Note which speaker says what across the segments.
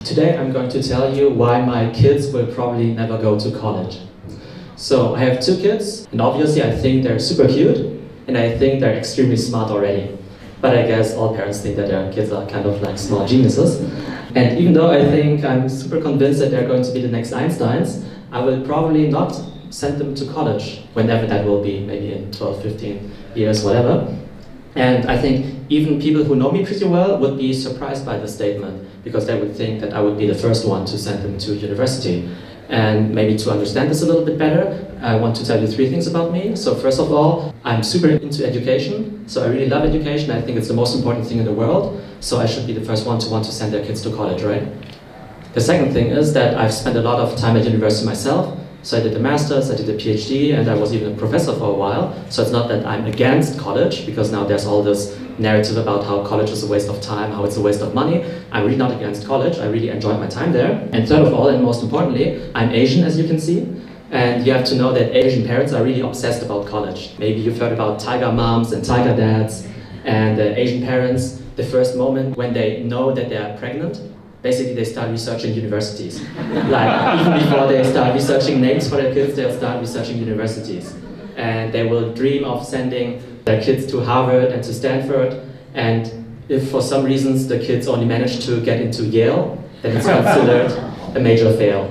Speaker 1: Today I'm going to tell you why my kids will probably never go to college. So I have two kids, and obviously I think they're super cute, and I think they're extremely smart already. But I guess all parents think that their kids are kind of like small geniuses. And even though I think I'm super convinced that they're going to be the next Einsteins, I will probably not send them to college, whenever that will be, maybe in 12, 15 years, whatever. And I think even people who know me pretty well would be surprised by the statement, because they would think that I would be the first one to send them to university. And maybe to understand this a little bit better, I want to tell you three things about me. So first of all, I'm super into education. So I really love education. I think it's the most important thing in the world. So I should be the first one to want to send their kids to college, right? The second thing is that I've spent a lot of time at university myself. So I did a master's, I did a PhD, and I was even a professor for a while. So it's not that I'm against college, because now there's all this narrative about how college is a waste of time, how it's a waste of money. I'm really not against college. I really enjoyed my time there. And third of all, and most importantly, I'm Asian, as you can see. And you have to know that Asian parents are really obsessed about college. Maybe you've heard about tiger moms and tiger dads. And Asian parents, the first moment when they know that they're pregnant, basically they start researching universities. Like, even before they start researching names for their kids, they'll start researching universities. And they will dream of sending their kids to Harvard and to Stanford. And if for some reasons the kids only manage to get into Yale, then it's considered a major fail.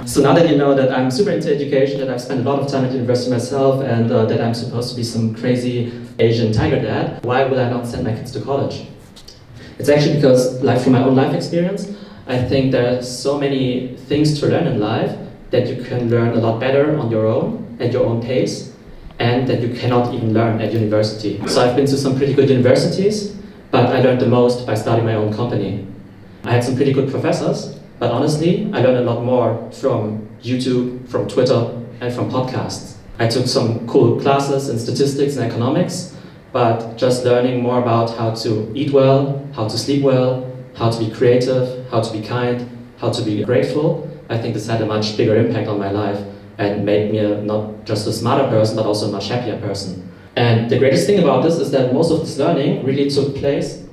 Speaker 1: So now that you know that I'm super into education, that I've spent a lot of time at university myself, and that I'm supposed to be some crazy Asian tiger dad, why would I not send my kids to college? It's actually because, like, from my own life experience, I think there are so many things to learn in life that you can learn a lot better on your own, at your own pace, and that you cannot even learn at university. So I've been to some pretty good universities, but I learned the most by starting my own company. I had some pretty good professors, but honestly, I learned a lot more from YouTube, from Twitter, and from podcasts. I took some cool classes in statistics and economics, but just learning more about how to eat well, how to sleep well, how to be creative, how to be kind, how to be grateful, I think this had a much bigger impact on my life and made me not just a smarter person, but also a much happier person. And the greatest thing about this is that most of this learning really took place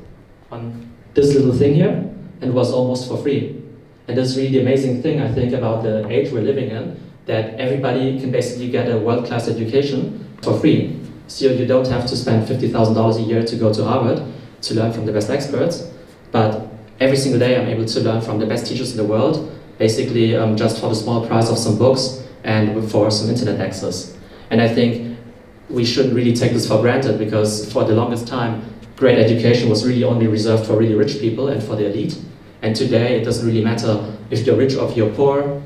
Speaker 1: on this little thing here and was almost for free. And this is really the amazing thing, I think, about the age we're living in, that everybody can basically get a world-class education for free. So you don't have to spend $50,000 a year to go to Harvard to learn from the best experts, but every single day I'm able to learn from the best teachers in the world, basically just for the small price of some books and for some internet access. And I think we shouldn't really take this for granted, because for the longest time, great education was really only reserved for really rich people and for the elite. And today it doesn't really matter if you're rich or if you're poor,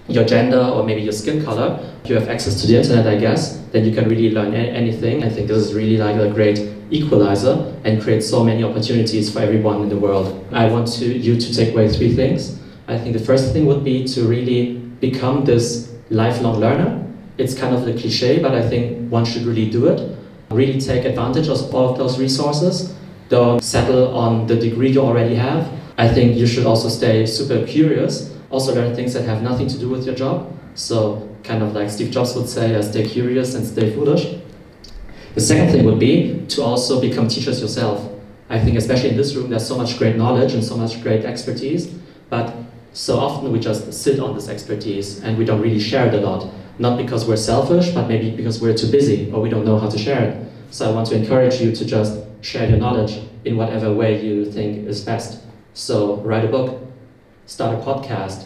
Speaker 1: your gender, or maybe your skin color. If you have access to the internet, I guess, then you can really learn anything. I think this is really like a great equalizer and creates so many opportunities for everyone in the world. I want you to take away three things. I think the first thing would be to really become this lifelong learner. It's kind of a cliche, but I think one should really do it. Really take advantage of all of those resources. Don't settle on the degree you already have. I think you should also stay super curious. Also learn things that have nothing to do with your job. So kind of like Steve Jobs would say, stay curious and stay foolish. The second thing would be to also become teachers yourself. I think especially in this room there's so much great knowledge and so much great expertise, but so often we just sit on this expertise and we don't really share it a lot. Not because we're selfish, but maybe because we're too busy or we don't know how to share it. So I want to encourage you to just share your knowledge in whatever way you think is best. So write a book, start a podcast,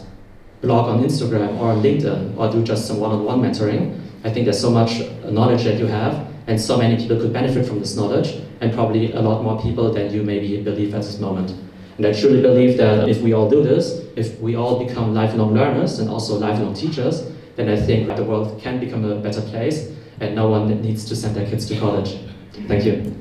Speaker 1: blog on Instagram or on LinkedIn, or do just some one-on-one mentoring. I think there's so much knowledge that you have, and so many people could benefit from this knowledge, and probably a lot more people than you maybe believe at this moment. And I truly believe that if we all do this, if we all become lifelong learners and also lifelong teachers, then I think the world can become a better place, and no one needs to send their kids to college. Thank you.